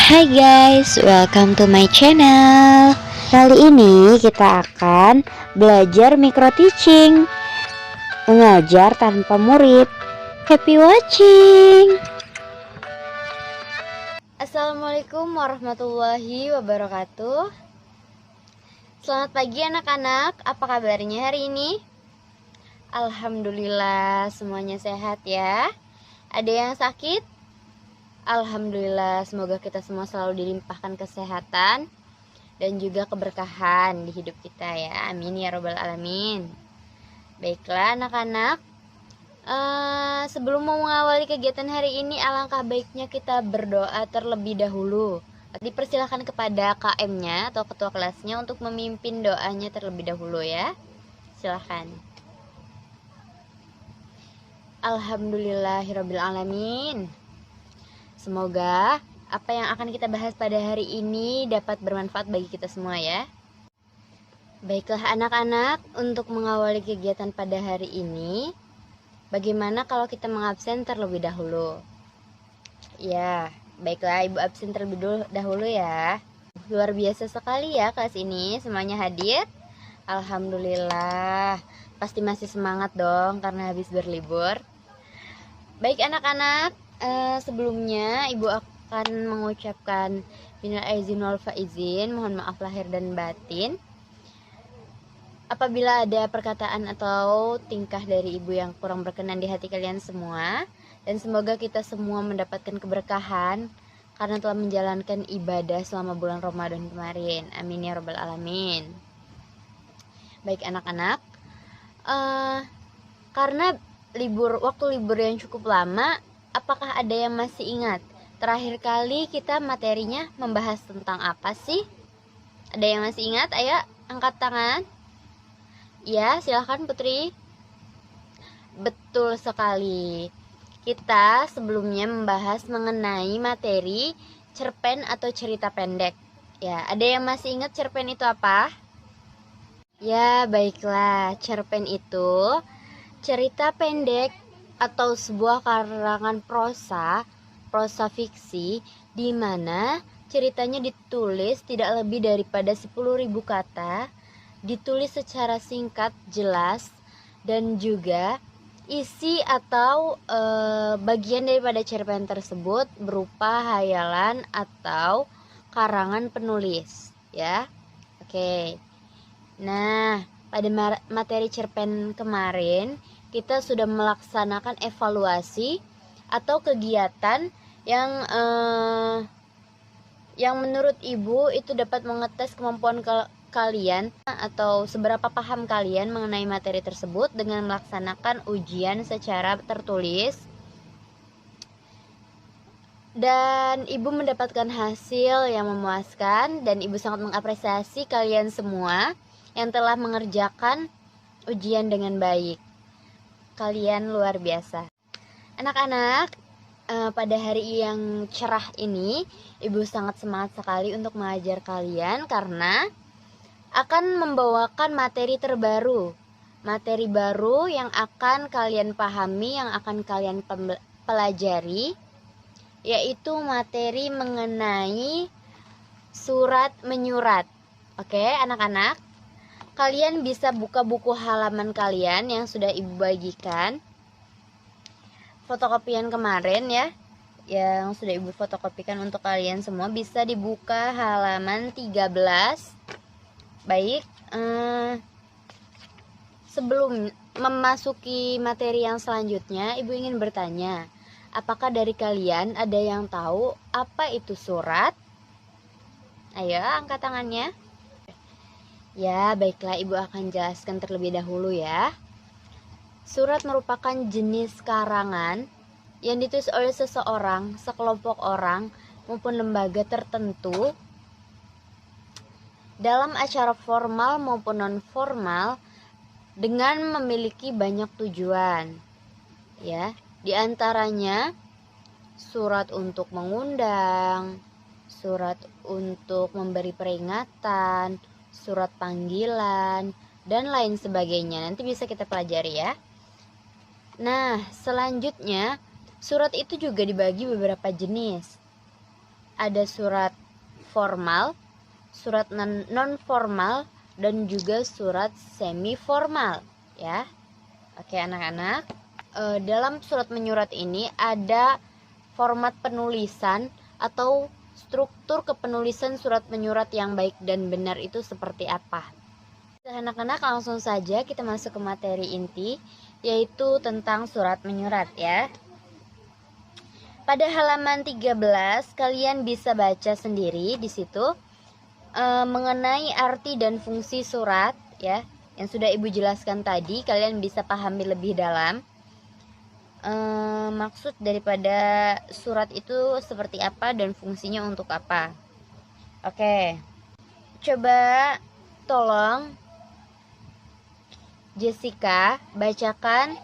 Hai guys, welcome to my channel. Kali ini kita akan belajar micro teaching, mengajar tanpa murid. Happy watching. Assalamualaikum warahmatullahi wabarakatuh. Selamat pagi anak-anak, apa kabarnya hari ini? Alhamdulillah semuanya sehat ya. Ada yang sakit? Alhamdulillah, semoga kita semua selalu dilimpahkan kesehatan dan juga keberkahan di hidup kita ya. Amin ya robbal alamin. Baiklah anak-anak, sebelum mau mengawali kegiatan hari ini, alangkah baiknya kita berdoa terlebih dahulu. Dipersilahkan kepada KM-nya atau ketua kelasnya untuk memimpin doanya terlebih dahulu ya. Silahkan. Alhamdulillahirabbil alamin. Semoga apa yang akan kita bahas pada hari ini dapat bermanfaat bagi kita semua ya. Baiklah anak-anak, untuk mengawali kegiatan pada hari ini, bagaimana kalau kita mengabsen terlebih dahulu? Ya, baiklah ibu absen terlebih dahulu ya. Luar biasa sekali ya kelas ini, semuanya hadir. Alhamdulillah, pasti masih semangat dong karena habis berlibur. Baik anak-anak, sebelumnya ibu akan mengucapkan minal aizin wal faizin, mohon maaf lahir dan batin apabila ada perkataan atau tingkah dari ibu yang kurang berkenan di hati kalian semua, dan semoga kita semua mendapatkan keberkahan karena telah menjalankan ibadah selama bulan Ramadan kemarin. Amin ya robbal alamin. Baik anak-anak, karena waktu libur yang cukup lama, apakah ada yang masih ingat terakhir kali kita materinya membahas tentang apa sih? Ada yang masih ingat? Ayo angkat tangan. Ya, silahkan Putri. Betul sekali. Kita sebelumnya membahas mengenai materi cerpen atau cerita pendek. Ya, ada yang masih ingat cerpen itu apa? Ya, baiklah. Cerpen itu cerita pendek atau sebuah karangan prosa fiksi di mana ceritanya ditulis tidak lebih daripada 10.000 kata, ditulis secara singkat, jelas, dan juga isi atau bagian daripada cerpen tersebut berupa hayalan atau karangan penulis, ya. Oke. Nah, pada materi cerpen kemarin kita sudah melaksanakan evaluasi atau kegiatan yang menurut ibu itu dapat mengetes kemampuan kalian atau seberapa paham kalian mengenai materi tersebut dengan melaksanakan ujian secara tertulis. Dan ibu mendapatkan hasil yang memuaskan dan ibu sangat mengapresiasi kalian semua yang telah mengerjakan ujian dengan baik. Kalian luar biasa. Anak-anak, pada hari yang cerah ini, ibu sangat semangat sekali untuk mengajar kalian karena akan membawakan materi terbaru. Materi baru yang akan kalian pahami, yang akan kalian pelajari, yaitu materi mengenai surat menyurat. Oke, anak-anak, kalian bisa buka buku halaman kalian yang sudah ibu bagikan, fotokopian kemarin ya, yang sudah ibu fotokopikan untuk kalian semua, bisa dibuka halaman 13. Baik, sebelum memasuki materi yang selanjutnya, ibu ingin bertanya, apakah dari kalian ada yang tahu apa itu surat? Ayo angkat tangannya. Ya, baiklah ibu akan jelaskan terlebih dahulu ya. Surat merupakan jenis karangan yang ditulis oleh seseorang, sekelompok orang, maupun lembaga tertentu dalam acara formal maupun non-formal dengan memiliki banyak tujuan. Ya, di antaranya surat untuk mengundang, surat untuk memberi peringatan, surat panggilan, dan lain sebagainya. Nanti bisa kita pelajari ya. Nah, selanjutnya surat itu juga dibagi beberapa jenis. ada surat formal, surat non formal, dan juga surat semi formal ya. Oke anak-anak, dalam surat menyurat ini ada format penulisan atau struktur kepenulisan surat menyurat yang baik dan benar itu seperti apa. Anak-anak, langsung saja kita masuk ke materi inti, yaitu tentang surat menyurat ya. Pada halaman 13 kalian bisa baca sendiri di situ mengenai arti dan fungsi surat ya, yang sudah Ibu jelaskan tadi. Kalian bisa pahami lebih dalam maksud daripada surat itu seperti apa dan fungsinya untuk apa. Oke, coba tolong Jessica bacakan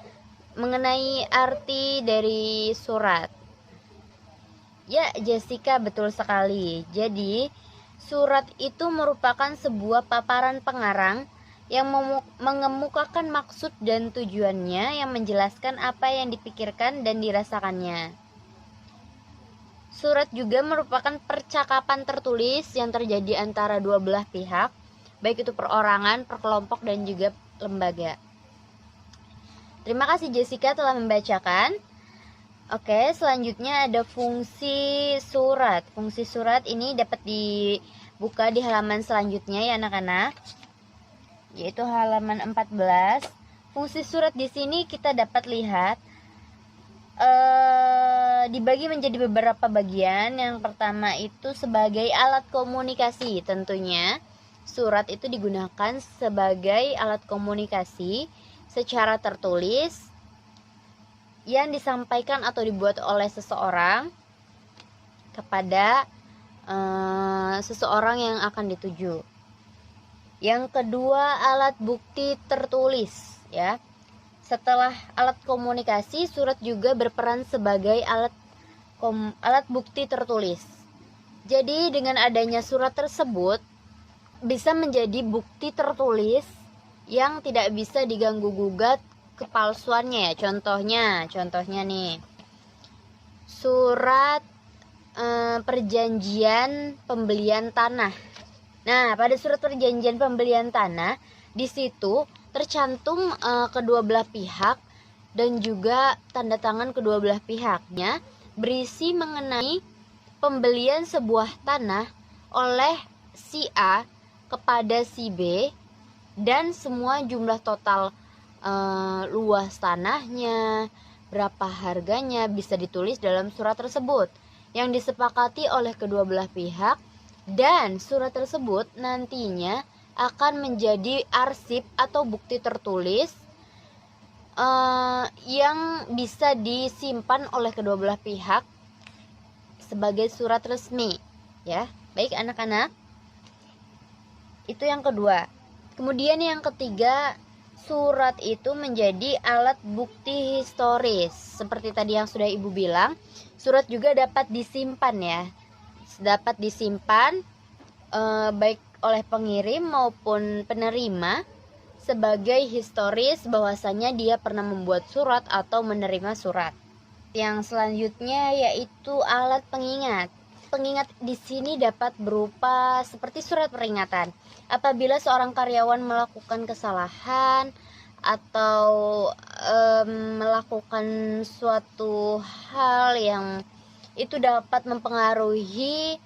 mengenai arti dari surat. Ya, Jessica, betul sekali. Jadi, surat itu merupakan sebuah paparan pengarang yang mengemukakan maksud dan tujuannya, yang menjelaskan apa yang dipikirkan dan dirasakannya. Surat juga merupakan percakapan tertulis yang terjadi antara dua belah pihak, baik itu perorangan, perkelompok, dan juga lembaga. Terima kasih Jessica telah membacakan. Oke, selanjutnya ada fungsi surat. Fungsi surat ini dapat dibuka di halaman selanjutnya ya anak-anak, yaitu halaman 14. Fungsi surat di sini kita dapat lihat dibagi menjadi beberapa bagian. Yang pertama itu sebagai alat komunikasi. Tentunya surat itu digunakan sebagai alat komunikasi secara tertulis yang disampaikan atau dibuat oleh seseorang kepada seseorang yang akan dituju. Yang kedua, alat bukti tertulis ya. Setelah alat komunikasi, surat juga berperan sebagai alat bukti tertulis. Jadi dengan adanya surat tersebut bisa menjadi bukti tertulis yang tidak bisa diganggu-gugat kepalsuannya ya. Contohnya nih, surat perjanjian pembelian tanah. Nah, pada surat perjanjian pembelian tanah di situ tercantum kedua belah pihak dan juga tanda tangan kedua belah pihaknya berisi mengenai pembelian sebuah tanah oleh si A kepada si B, dan semua jumlah total luas tanahnya, berapa harganya bisa ditulis dalam surat tersebut yang disepakati oleh kedua belah pihak, dan surat tersebut nantinya akan menjadi arsip atau bukti tertulis yang bisa disimpan oleh kedua belah pihak sebagai surat resmi ya. Baik anak-anak, itu yang kedua. Kemudian yang ketiga, surat itu menjadi alat bukti historis. Seperti tadi yang sudah Ibu bilang, surat juga dapat disimpan ya. Dapat disimpan baik oleh pengirim maupun penerima sebagai historis bahwasanya dia pernah membuat surat atau menerima surat. Yang selanjutnya yaitu alat pengingat. Pengingat di sini dapat berupa seperti surat peringatan. Apabila seorang karyawan melakukan kesalahan atau melakukan suatu hal yang itu dapat mempengaruhi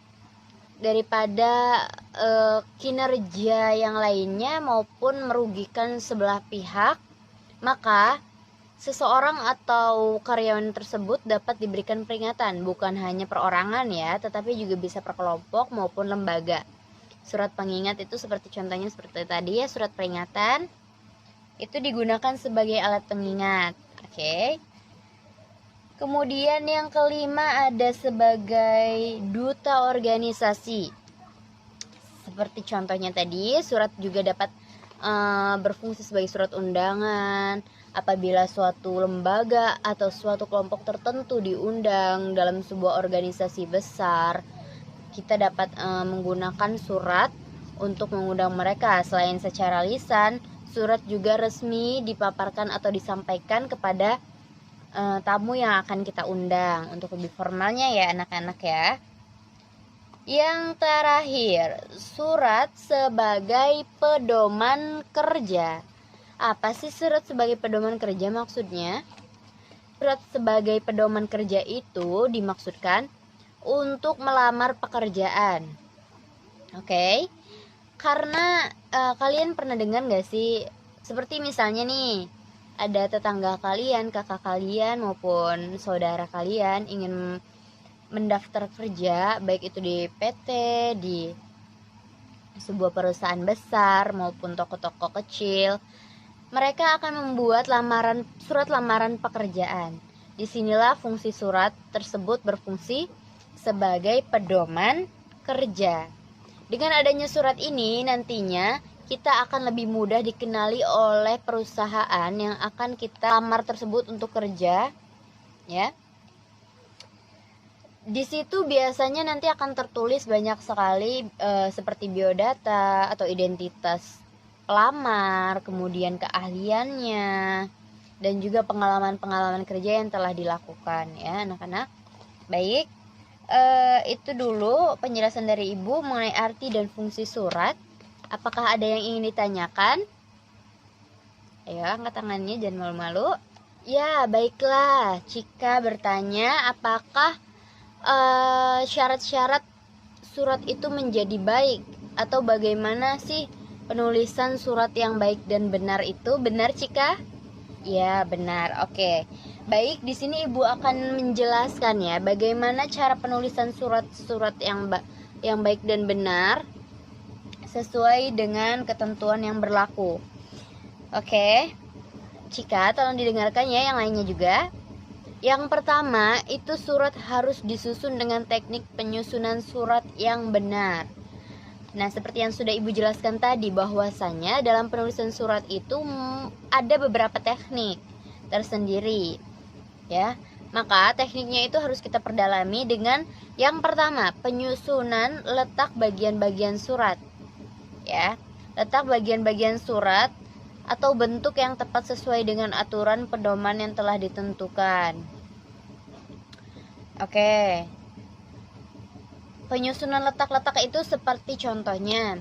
daripada kinerja yang lainnya maupun merugikan sebelah pihak, maka seseorang atau karyawan tersebut dapat diberikan peringatan, bukan hanya perorangan ya, tetapi juga bisa per kelompok maupun lembaga. Surat pengingat itu seperti contohnya seperti tadi ya, surat peringatan itu digunakan sebagai alat pengingat. Oke. Kemudian yang kelima ada sebagai duta organisasi. Seperti contohnya tadi, surat juga dapat berfungsi sebagai surat undangan. Apabila suatu lembaga atau suatu kelompok tertentu diundang dalam sebuah organisasi besar, kita dapat menggunakan surat untuk mengundang mereka. Selain secara lisan, surat juga resmi dipaparkan atau disampaikan kepada tamu yang akan kita undang untuk lebih formalnya ya anak-anak ya. Yang terakhir, surat sebagai pedoman kerja. Apa sih surat sebagai pedoman kerja maksudnya? Surat sebagai pedoman kerja itu dimaksudkan untuk melamar pekerjaan. Oke. Karena kalian pernah dengar gak sih, seperti misalnya nih, ada tetangga kalian, kakak kalian maupun saudara kalian ingin mendaftar kerja, baik itu di PT, di sebuah perusahaan besar maupun toko-toko kecil. Mereka akan membuat surat lamaran pekerjaan. Disinilah fungsi surat tersebut berfungsi sebagai pedoman kerja. Dengan adanya surat ini, nantinya kita akan lebih mudah dikenali oleh perusahaan yang akan kita lamar tersebut untuk kerja, ya. Di situ biasanya nanti akan tertulis banyak sekali seperti biodata atau identitas pelamar, kemudian keahliannya, dan juga pengalaman-pengalaman kerja yang telah dilakukan, ya anak-anak. Baik, itu dulu penjelasan dari Ibu mengenai arti dan fungsi surat. Apakah ada yang ingin ditanyakan? Ayo angkat tangannya, jangan malu-malu. Ya, baiklah. Jika bertanya apakah syarat-syarat surat itu menjadi baik, atau bagaimana sih penulisan surat yang baik dan benar itu? Benar, Cika? Ya, benar. Oke. Baik, di sini Ibu akan menjelaskan ya bagaimana cara penulisan surat-surat yang baik dan benar sesuai dengan ketentuan yang berlaku. Oke. Cika, tolong didengarkan ya yang lainnya juga. Yang pertama, itu surat harus disusun dengan teknik penyusunan surat yang benar. Nah, seperti yang sudah Ibu jelaskan tadi, bahwasanya dalam penulisan surat itu ada beberapa teknik tersendiri, ya. Maka tekniknya itu harus kita perdalami dengan yang pertama, penyusunan letak bagian-bagian surat, ya. Letak bagian-bagian surat atau bentuk yang tepat sesuai dengan aturan pedoman yang telah ditentukan. Oke. Penyusunan letak-letak itu seperti contohnya,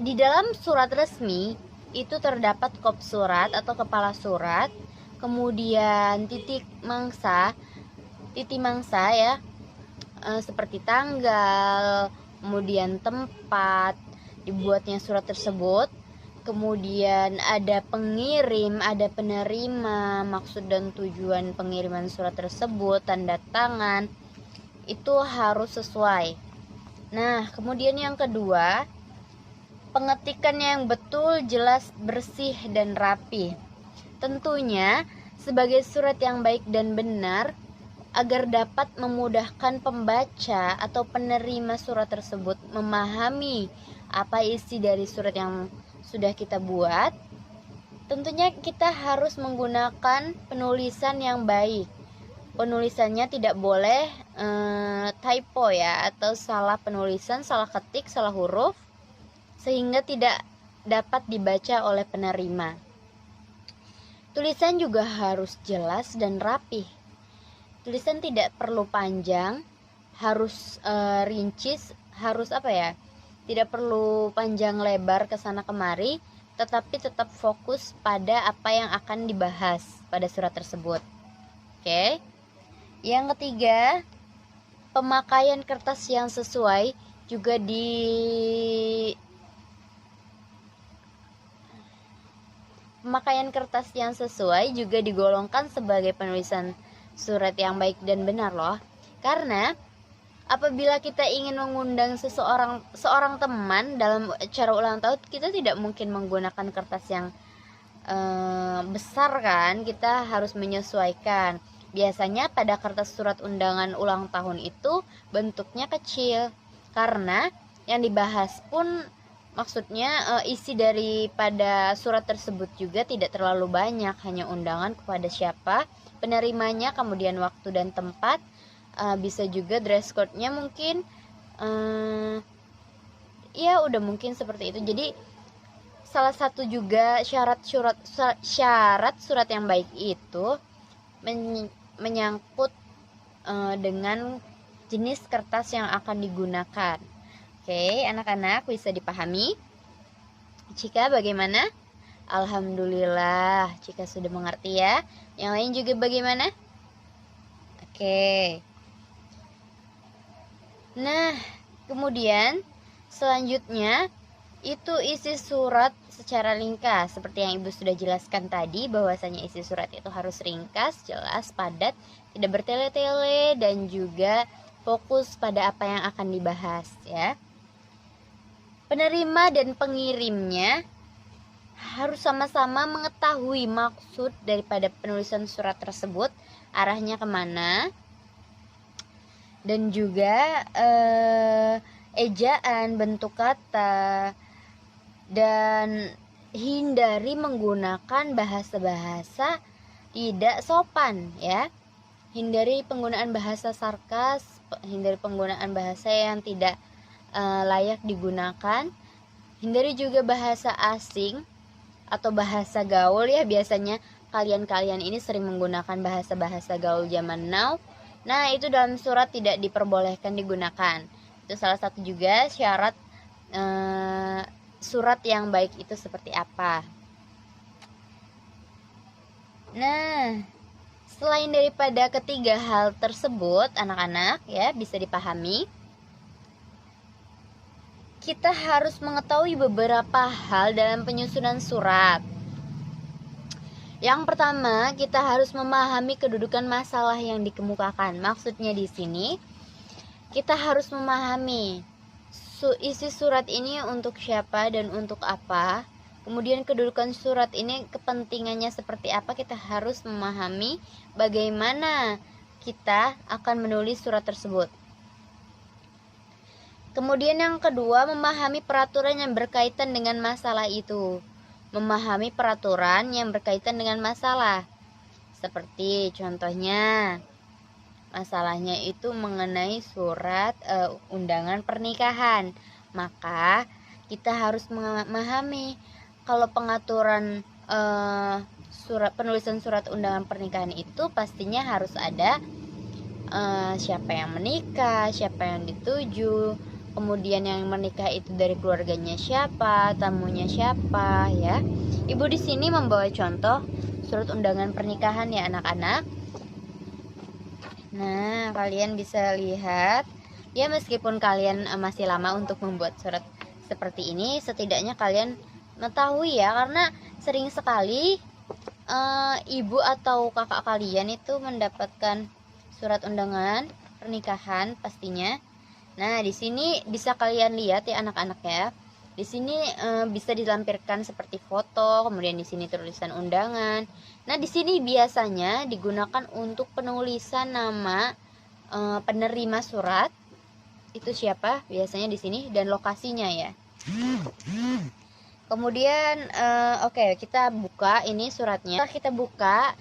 di dalam surat resmi itu terdapat kop surat atau kepala surat, kemudian titik mangsa ya, seperti tanggal, kemudian tempat dibuatnya surat tersebut, kemudian ada pengirim, ada penerima, maksud dan tujuan pengiriman surat tersebut, tanda tangan, itu harus sesuai. Nah, kemudian yang kedua, pengetikan yang betul, jelas, bersih, dan rapi. Tentunya sebagai surat yang baik dan benar, agar dapat memudahkan pembaca atau penerima surat tersebut memahami apa isi dari surat yang sudah kita buat, tentunya kita harus menggunakan penulisan yang baik. Penulisannya tidak boleh typo ya, atau salah penulisan, salah ketik, salah huruf, sehingga tidak dapat dibaca oleh penerima. Tulisan juga harus jelas dan rapi. Tulisan tidak perlu panjang, harus rinci, harus tidak perlu panjang lebar ke sana kemari, tetapi tetap fokus pada apa yang akan dibahas pada surat tersebut. Oke. Yang ketiga, pemakaian kertas yang sesuai juga digolongkan sebagai penulisan surat yang baik dan benar loh. Karena apabila kita ingin mengundang seorang teman dalam acara ulang tahun, kita tidak mungkin menggunakan kertas yang besar kan, kita harus menyesuaikan. Biasanya pada kertas surat undangan ulang tahun itu bentuknya kecil, karena yang dibahas pun maksudnya isi daripada surat tersebut juga tidak terlalu banyak, hanya undangan kepada siapa, penerimanya, kemudian waktu dan tempat. Bisa juga dress code-nya mungkin ya udah mungkin seperti itu. Jadi salah satu juga syarat surat yang baik itu menyangkut dengan jenis kertas yang akan digunakan. Oke, anak-anak bisa dipahami? Cika bagaimana? Alhamdulillah, Cika sudah mengerti ya. Yang lain juga bagaimana? Oke. Nah, kemudian selanjutnya itu isi surat secara ringkas. Seperti yang Ibu sudah jelaskan tadi, bahwasanya isi surat itu harus ringkas, jelas, padat, tidak bertele-tele, dan juga fokus pada apa yang akan dibahas ya. Penerima dan pengirimnya harus sama-sama mengetahui maksud daripada penulisan surat tersebut, arahnya kemana, dan juga ejaan, bentuk kata, dan hindari menggunakan bahasa-bahasa tidak sopan ya. Hindari penggunaan bahasa sarkas, hindari penggunaan bahasa yang tidak layak digunakan. Hindari juga bahasa asing atau bahasa gaul ya. Biasanya kalian-kalian ini sering menggunakan bahasa-bahasa gaul zaman now. Nah, itu dalam surat tidak diperbolehkan digunakan. Itu salah satu juga syarat surat yang baik itu seperti apa. Nah, selain daripada ketiga hal tersebut, anak-anak ya bisa dipahami, kita harus mengetahui beberapa hal dalam penyusunan surat. Yang pertama, kita harus memahami kedudukan masalah yang dikemukakan. Maksudnya di sini, kita harus memahami isi surat ini untuk siapa dan untuk apa. Kemudian kedudukan surat ini kepentingannya seperti apa. Kita harus memahami bagaimana kita akan menulis surat tersebut. Kemudian yang kedua, memahami peraturan yang berkaitan dengan masalah itu. Memahami peraturan yang berkaitan dengan masalah. Seperti contohnya, masalahnya itu mengenai surat undangan pernikahan. Maka kita harus memahami kalau pengaturan penulisan surat undangan pernikahan itu pastinya harus ada siapa yang menikah, siapa yang dituju, kemudian yang menikah itu dari keluarganya siapa, tamunya siapa ya. Ibu di sini membawa contoh surat undangan pernikahan ya anak-anak. Nah, kalian bisa lihat ya, meskipun kalian masih lama untuk membuat surat seperti ini, setidaknya kalian mengetahui ya, karena sering sekali ibu atau kakak kalian itu mendapatkan surat undangan pernikahan pastinya. Nah, di sini bisa kalian lihat ya anak-anak ya. Di sini bisa dilampirkan seperti foto, kemudian di sini tulisan undangan. Nah, di sini biasanya digunakan untuk penulisan nama penerima surat. Itu siapa biasanya di sini, dan lokasinya ya. Kemudian oke, kita buka ini suratnya. Kita buka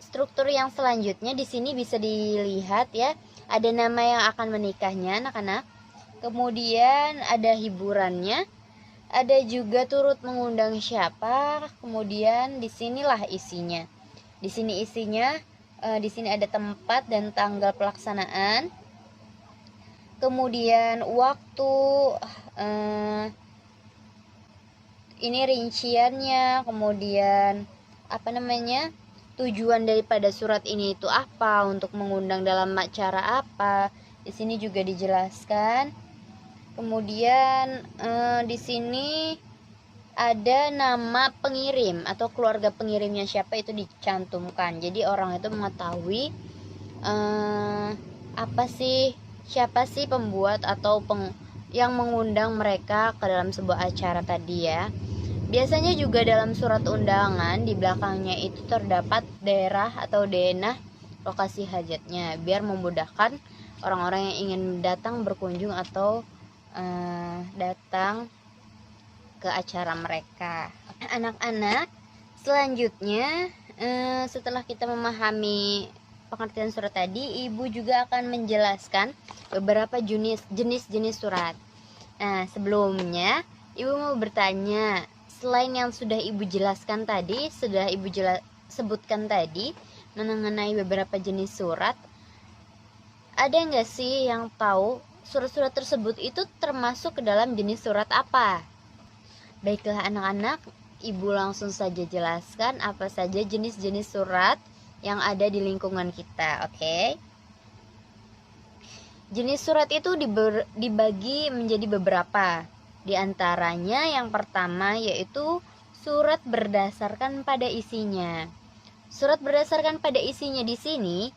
struktur yang selanjutnya. Di sini bisa dilihat ya, ada nama yang akan menikahnya anak-anak. Kemudian ada hiburannya. Ada juga turut mengundang siapa. Kemudian di sinilah isinya. Di sini isinya, di sini ada tempat dan tanggal pelaksanaan. Kemudian waktu, ini rinciannya. Kemudian tujuan daripada surat ini itu apa, untuk mengundang dalam acara apa. Di sini juga dijelaskan. Kemudian di sini ada nama pengirim atau keluarga pengirimnya siapa, itu dicantumkan. Jadi orang itu mengetahui siapa sih pembuat atau yang mengundang mereka ke dalam sebuah acara tadi ya. Biasanya juga dalam surat undangan di belakangnya itu terdapat daerah atau denah lokasi hajatnya, biar memudahkan orang-orang yang ingin datang berkunjung atau datang ke acara mereka. Anak-anak, selanjutnya setelah kita memahami pengertian surat tadi, ibu juga akan menjelaskan beberapa jenis-jenis surat. Nah, sebelumnya ibu mau bertanya, selain yang sudah ibu jelaskan tadi, sudah ibu sebutkan tadi mengenai beberapa jenis surat, ada nggak sih yang tahu surat-surat tersebut itu termasuk ke dalam jenis surat apa? Baiklah anak-anak, Ibu langsung saja jelaskan apa saja jenis-jenis surat yang ada di lingkungan kita, oke? Jenis surat itu dibagi menjadi beberapa. Di antaranya yang pertama yaitu surat berdasarkan pada isinya. Surat berdasarkan pada isinya di sini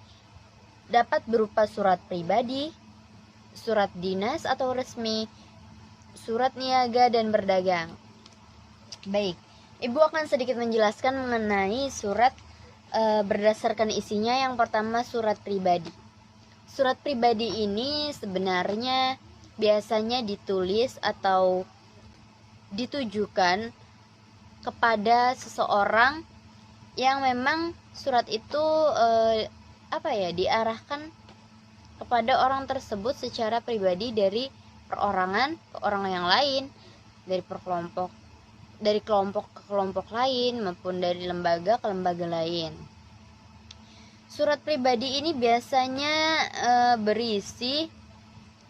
dapat berupa surat pribadi, surat dinas atau resmi, surat niaga dan berdagang. Baik, Ibu akan sedikit menjelaskan mengenai surat berdasarkan isinya. Yang pertama surat pribadi. Surat pribadi ini sebenarnya biasanya ditulis atau ditujukan kepada seseorang yang memang surat itu diarahkan kepada orang tersebut secara pribadi dari perorangan ke orang yang lain, dari kelompok ke kelompok lain maupun dari lembaga ke lembaga lain. Surat pribadi ini biasanya berisi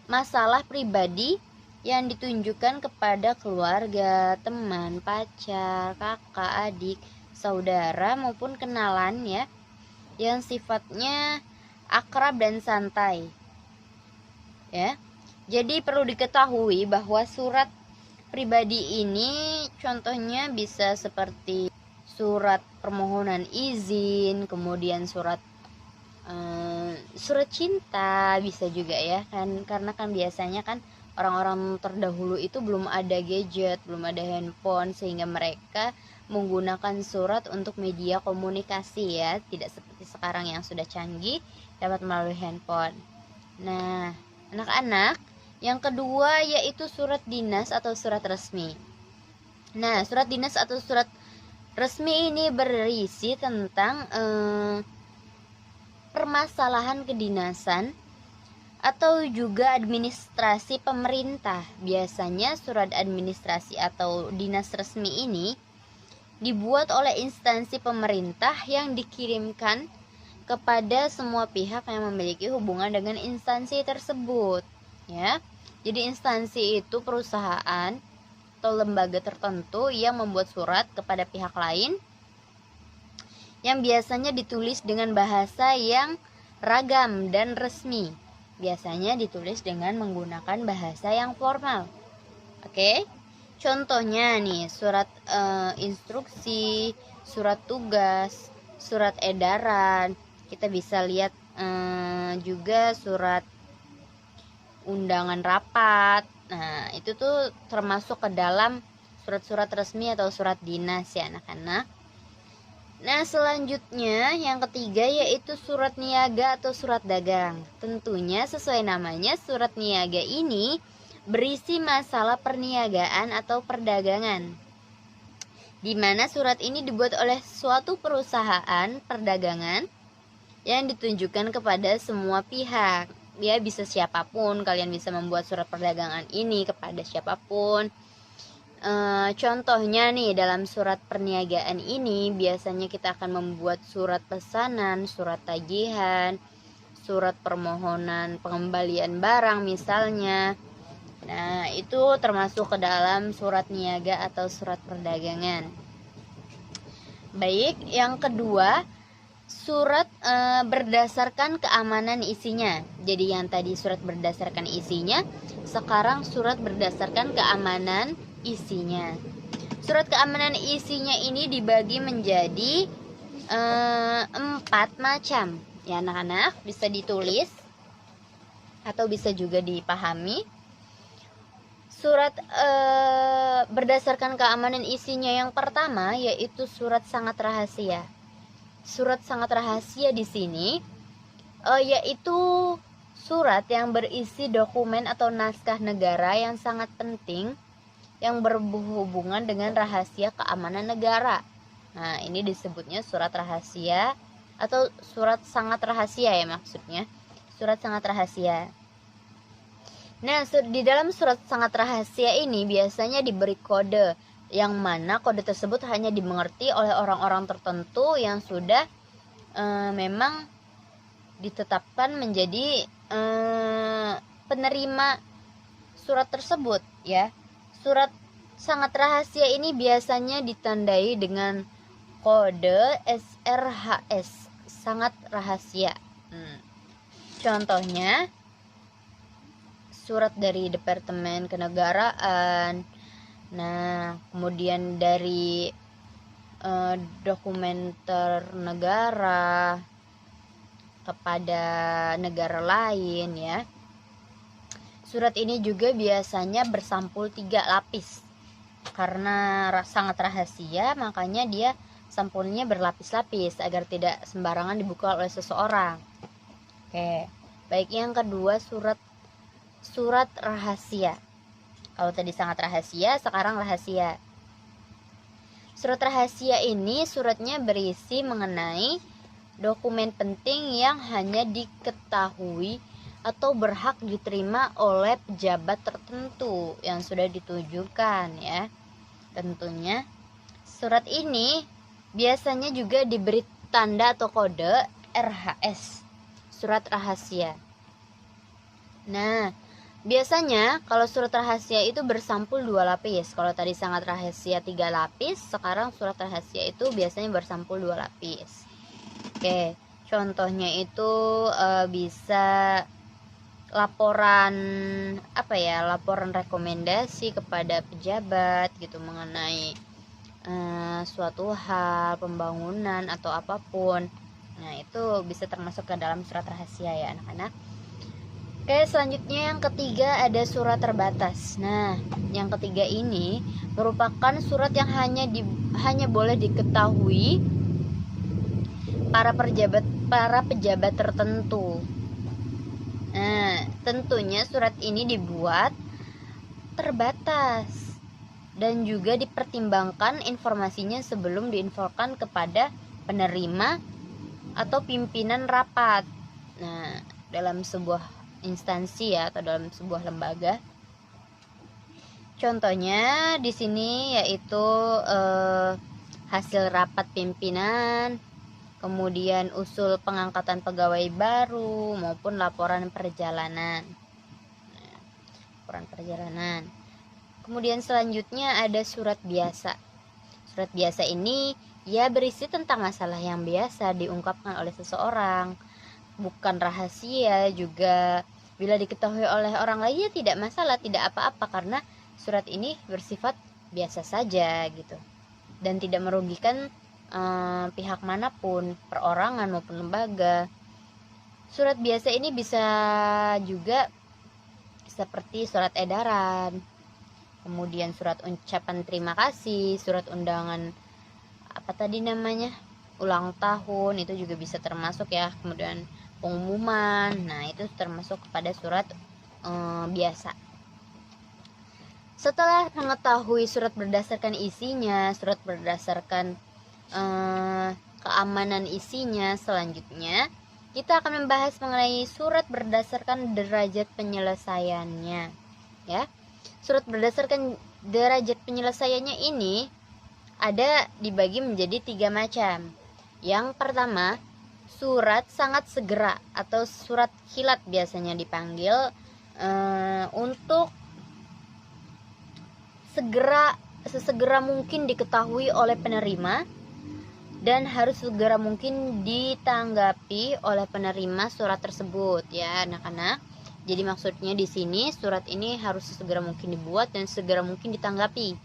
masalah pribadi yang ditunjukkan kepada keluarga, teman, pacar, kakak, adik, saudara maupun kenalan ya, yang sifatnya akrab dan santai. Ya. Jadi perlu diketahui bahwa surat pribadi ini contohnya bisa seperti surat permohonan izin, kemudian surat cinta bisa juga ya kan, karena kan biasanya kan orang-orang terdahulu itu belum ada gadget, belum ada handphone, sehingga mereka menggunakan surat untuk media komunikasi ya, tidak seperti sekarang yang sudah canggih dapat melalui handphone. Nah, anak-anak, yang kedua yaitu surat dinas atau surat resmi. Nah, surat dinas atau surat resmi ini berisi tentang permasalahan kedinasan atau juga administrasi pemerintah. Biasanya surat administrasi atau dinas resmi ini dibuat oleh instansi pemerintah yang dikirimkan kepada semua pihak yang memiliki hubungan dengan instansi tersebut, ya. Jadi instansi itu perusahaan atau lembaga tertentu yang membuat surat kepada pihak lain yang biasanya ditulis dengan bahasa yang ragam dan resmi. Biasanya ditulis dengan menggunakan bahasa yang formal. Oke? Contohnya nih, surat instruksi, surat tugas, surat edaran. Kita bisa lihat juga surat undangan rapat. Nah, itu tuh termasuk ke dalam surat-surat resmi atau surat dinas ya anak-anak. Nah, selanjutnya yang ketiga yaitu surat niaga atau surat dagang. Tentunya sesuai namanya, surat niaga ini berisi masalah perniagaan atau perdagangan, di mana surat ini dibuat oleh suatu perusahaan perdagangan yang ditunjukkan kepada semua pihak. Ya, bisa siapapun, kalian bisa membuat surat perdagangan ini kepada siapapun. Contohnya nih, dalam surat perniagaan ini biasanya kita akan membuat surat pesanan, surat tagihan, surat permohonan pengembalian barang misalnya. Nah, itu termasuk ke dalam surat niaga atau surat perdagangan. Baik, yang kedua, surat berdasarkan keamanan isinya. Jadi yang tadi surat berdasarkan isinya, sekarang surat berdasarkan keamanan isinya. Surat keamanan isinya ini dibagi menjadi 4 macam ya anak-anak, bisa ditulis atau bisa juga dipahami. Surat berdasarkan keamanan isinya yang pertama yaitu surat sangat rahasia. Surat sangat rahasia di sini yaitu surat yang berisi dokumen atau naskah negara yang sangat penting yang berhubungan dengan rahasia keamanan negara. Nah, ini disebutnya surat rahasia atau surat sangat rahasia ya maksudnya. Surat sangat rahasia. Nah, di dalam surat sangat rahasia ini biasanya diberi kode, yang mana kode tersebut hanya dimengerti oleh orang-orang tertentu yang sudah memang ditetapkan menjadi penerima surat tersebut ya. Surat sangat rahasia ini biasanya ditandai dengan kode SRHS, sangat rahasia. Contohnya surat dari Departemen Kenegaraan. Nah, kemudian dari dokumenter negara kepada negara lain ya. Surat ini juga biasanya bersampul 3 lapis. Karena sangat rahasia, makanya dia sampulnya berlapis-lapis agar tidak sembarangan dibuka oleh seseorang. Oke. Baik, yang kedua surat rahasia. Kalau tadi sangat rahasia, sekarang rahasia. Surat rahasia ini suratnya berisi mengenai dokumen penting yang hanya diketahui atau berhak diterima oleh pejabat tertentu yang sudah ditujukan ya. Tentunya surat ini biasanya juga diberi tanda atau kode RHS, surat rahasia. Nah, biasanya kalau surat rahasia itu bersampul 2 lapis. Kalau tadi sangat rahasia 3 lapis, sekarang surat rahasia itu biasanya bersampul 2 lapis. Oke, contohnya itu bisa laporan laporan rekomendasi kepada pejabat gitu mengenai suatu hal, pembangunan atau apapun. Nah, itu bisa termasuk ke dalam surat rahasia ya anak-anak. Oke, selanjutnya yang ketiga ada surat terbatas. Nah, yang ketiga ini merupakan surat yang hanya boleh diketahui para pejabat tertentu. Nah, tentunya surat ini dibuat terbatas dan juga dipertimbangkan informasinya sebelum diinfokan kepada penerima atau pimpinan rapat. Nah, dalam sebuah instansi ya atau dalam sebuah lembaga. Contohnya di sini yaitu hasil rapat pimpinan, kemudian usul pengangkatan pegawai baru maupun laporan perjalanan. Kemudian selanjutnya ada surat biasa. Surat biasa ini ya berisi tentang masalah yang biasa diungkapkan oleh seseorang, bukan rahasia juga. Bila diketahui oleh orang lain ya tidak masalah, tidak apa-apa karena surat ini bersifat biasa saja gitu dan tidak merugikan pihak manapun, perorangan maupun lembaga. Surat biasa ini bisa juga seperti surat edaran, kemudian surat ucapan terima kasih, surat undangan ulang tahun, itu juga bisa termasuk ya. Kemudian pengumuman, nah itu termasuk kepada surat biasa. Setelah mengetahui surat berdasarkan isinya, surat berdasarkan keamanan isinya, selanjutnya kita akan membahas mengenai surat berdasarkan derajat penyelesaiannya ya. Surat berdasarkan derajat penyelesaiannya ini ada dibagi menjadi 3 macam. Yang pertama, surat sangat segera atau surat kilat biasanya dipanggil, untuk sesegera mungkin diketahui oleh penerima dan harus segera mungkin ditanggapi oleh penerima surat tersebut ya anak-anak. Jadi maksudnya di sini surat ini harus sesegera mungkin dibuat dan segera mungkin ditanggapi.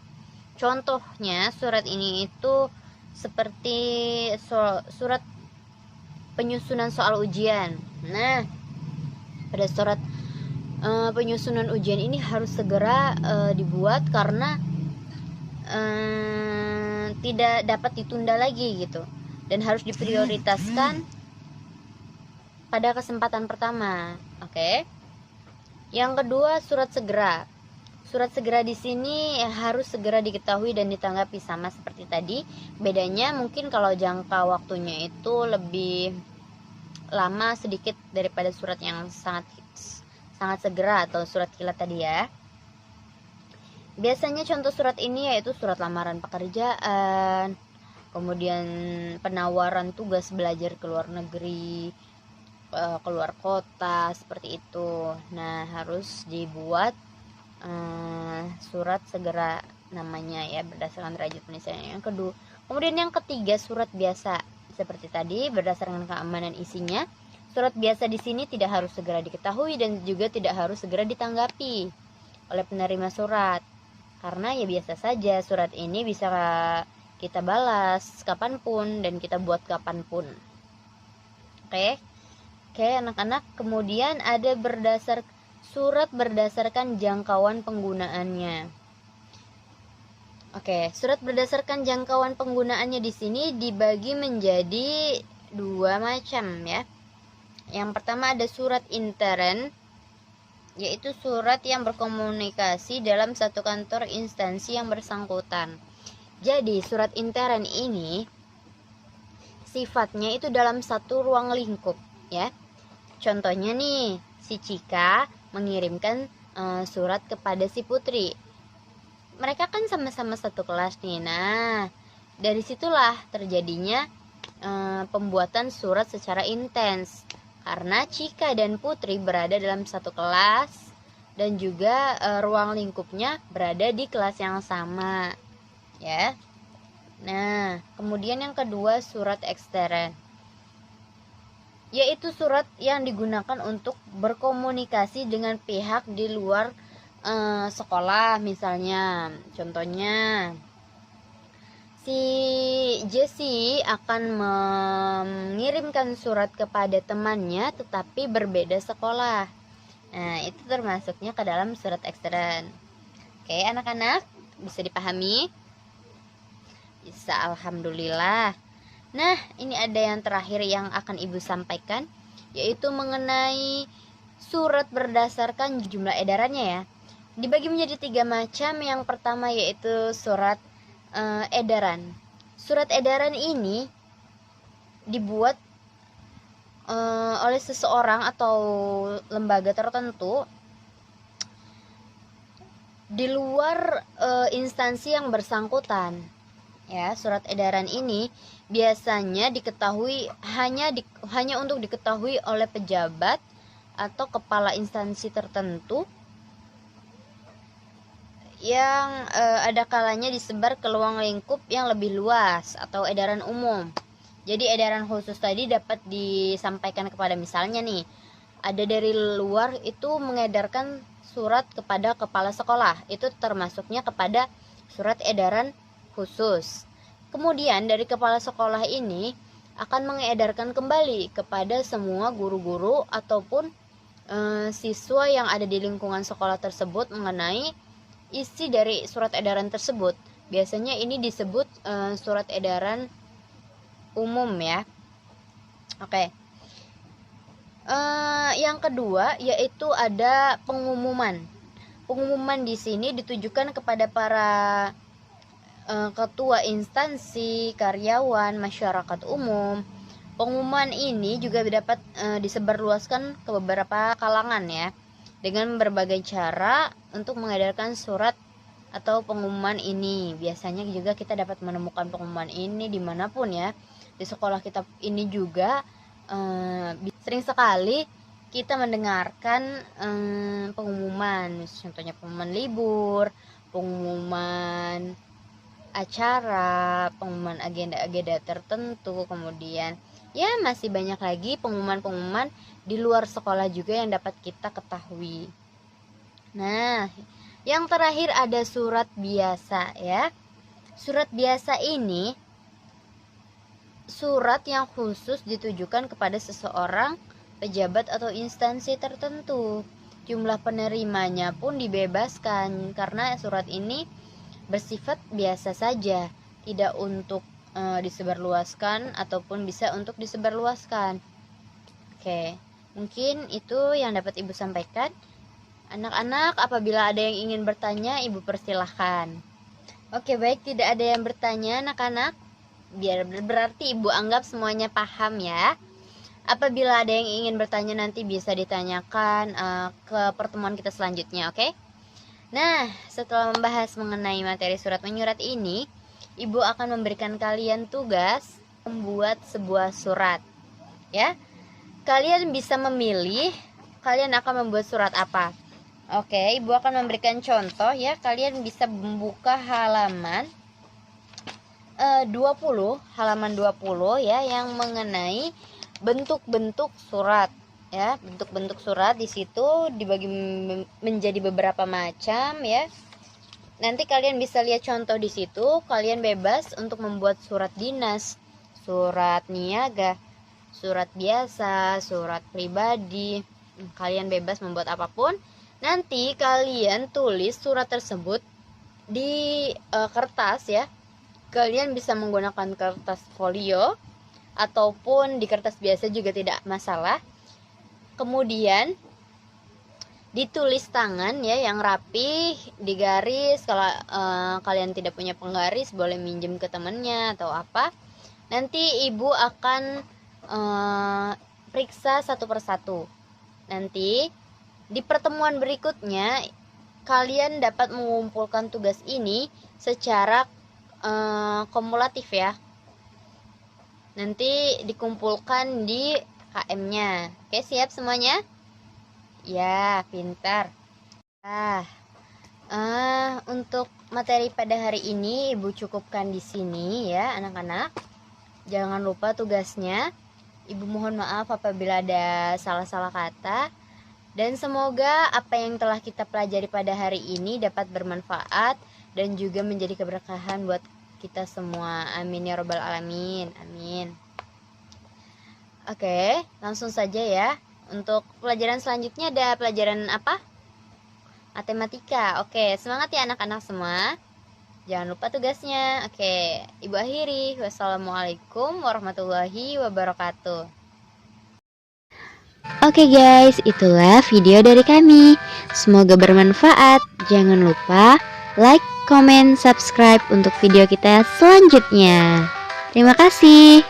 Contohnya surat ini itu seperti surat penyusunan soal ujian. Nah, pada surat penyusunan ujian ini harus segera dibuat karena tidak dapat ditunda lagi gitu dan harus diprioritaskan pada kesempatan pertama. Oke. Yang kedua, surat segera. Surat segera di sini harus segera diketahui dan ditanggapi, sama seperti tadi. Bedanya mungkin kalau jangka waktunya itu lebih lama sedikit daripada surat yang sangat segera atau surat kilat tadi ya. Biasanya contoh surat ini yaitu surat lamaran pekerjaan, kemudian penawaran tugas belajar ke luar negeri, keluar kota seperti itu. Nah, harus dibuat surat segera namanya ya, berdasarkan derajat penyelesaian yang kedua. Kemudian yang ketiga, surat biasa. Seperti tadi, berdasarkan keamanan isinya, surat biasa di sini tidak harus segera diketahui dan juga tidak harus segera ditanggapi oleh penerima surat. Karena ya biasa saja, surat ini bisa kita balas kapanpun dan kita buat kapanpun. Oke, anak-anak. Kemudian ada surat berdasarkan jangkauan penggunaannya. Oke, surat berdasarkan jangkauan penggunaannya di sini dibagi menjadi dua macam ya. Yang pertama ada surat intern, yaitu surat yang berkomunikasi dalam satu kantor instansi yang bersangkutan. Jadi surat intern ini sifatnya itu dalam satu ruang lingkup ya. Contohnya nih, si Cika mengirimkan surat kepada si Putri. Mereka kan sama-sama satu kelas nih. Nah, dari situlah terjadinya pembuatan surat secara intens, karena Cika dan Putri berada dalam satu kelas dan juga ruang lingkupnya berada di kelas yang sama ya. Nah, kemudian yang kedua, surat ekstern, yaitu surat yang digunakan untuk berkomunikasi dengan pihak di luar sekolah. Misalnya, contohnya si Jessie akan mengirimkan surat kepada temannya tetapi berbeda sekolah. Nah, itu termasuknya ke dalam surat ekstern. Oke, anak-anak, bisa dipahami? Bisa, alhamdulillah. Nah, ini ada yang terakhir yang akan Ibu sampaikan, yaitu mengenai surat berdasarkan jumlah edarannya ya. Dibagi menjadi 3 macam. Yang pertama yaitu surat edaran. Surat edaran ini dibuat oleh seseorang atau lembaga tertentu di luar instansi yang bersangkutan. Ya, surat edaran ini biasanya diketahui hanya untuk diketahui oleh pejabat atau kepala instansi tertentu yang ada kalanya disebar ke ruang lingkup yang lebih luas atau edaran umum. Jadi edaran khusus tadi dapat disampaikan kepada, misalnya nih, ada dari luar itu mengedarkan surat kepada kepala sekolah, itu termasuknya kepada surat edaran khusus. Kemudian dari kepala sekolah ini akan mengedarkan kembali kepada semua guru-guru ataupun siswa yang ada di lingkungan sekolah tersebut mengenai isi dari surat edaran tersebut. Biasanya ini disebut surat edaran umum ya. Oke. Yang kedua yaitu ada pengumuman. Pengumuman di sini ditujukan kepada para ketua instansi, karyawan, masyarakat umum. Pengumuman ini juga dapat disebarluaskan ke beberapa kalangan ya, dengan berbagai cara untuk mengedarkan surat atau pengumuman ini. Biasanya juga kita dapat menemukan pengumuman ini dimanapun ya. Di sekolah kita ini juga sering sekali kita mendengarkan pengumuman. Contohnya pengumuman libur, pengumuman acara, pengumuman agenda-agenda tertentu. Kemudian ya masih banyak lagi pengumuman-pengumuman di luar sekolah juga yang dapat kita ketahui. Nah, yang terakhir ada surat biasa ya. Surat biasa ini surat yang khusus ditujukan kepada seseorang, pejabat atau instansi tertentu. Jumlah penerimanya pun dibebaskan karena surat ini bersifat biasa saja, tidak untuk disebarluaskan ataupun bisa untuk disebarluaskan. Oke, mungkin itu yang dapat Ibu sampaikan. Anak-anak, apabila ada yang ingin bertanya, Ibu persilahkan. Oke, baik, tidak ada yang bertanya anak-anak. Berarti Ibu anggap semuanya paham ya. Apabila ada yang ingin bertanya nanti bisa ditanyakan ke pertemuan kita selanjutnya, oke? Nah, setelah membahas mengenai materi surat menyurat ini, Ibu akan memberikan kalian tugas membuat sebuah surat. Ya. kalian bisa memilih kalian akan membuat surat apa. Oke, Ibu akan memberikan contoh ya. Kalian bisa membuka halaman 20, halaman 20 ya, yang mengenai bentuk-bentuk surat ya. Bentuk-bentuk surat di situ dibagi menjadi beberapa macam ya. Nanti kalian bisa lihat contoh di situ. Kalian bebas untuk membuat surat dinas, surat niaga, surat biasa, surat pribadi. Kalian bebas membuat apapun. Nanti kalian tulis surat tersebut di kertas ya. Kalian bisa menggunakan kertas folio ataupun di kertas biasa juga tidak masalah. Kemudian ditulis tangan ya, yang rapi, digaris. Kalau kalian tidak punya penggaris, boleh minjem ke temannya atau apa. Nanti Ibu akan periksa satu persatu. Nanti di pertemuan berikutnya kalian dapat mengumpulkan tugas ini secara kumulatif ya. Nanti dikumpulkan di KM-nya. Oke, siap semuanya? Ya, pintar. Untuk materi pada hari ini Ibu cukupkan di sini ya, anak-anak. Jangan lupa tugasnya. Ibu mohon maaf apabila ada salah-salah kata. Dan semoga apa yang telah kita pelajari pada hari ini dapat bermanfaat dan juga menjadi keberkahan buat kita semua. Amin ya robbal alamin. Amin. Oke, langsung saja ya. Untuk pelajaran selanjutnya ada pelajaran apa? Matematika. Oke, semangat ya anak-anak semua. Jangan lupa tugasnya. Oke, Ibu akhiri. Wassalamualaikum warahmatullahi wabarakatuh. Oke guys, itulah video dari kami. Semoga bermanfaat. Jangan lupa like, comment, subscribe untuk video kita selanjutnya. Terima kasih.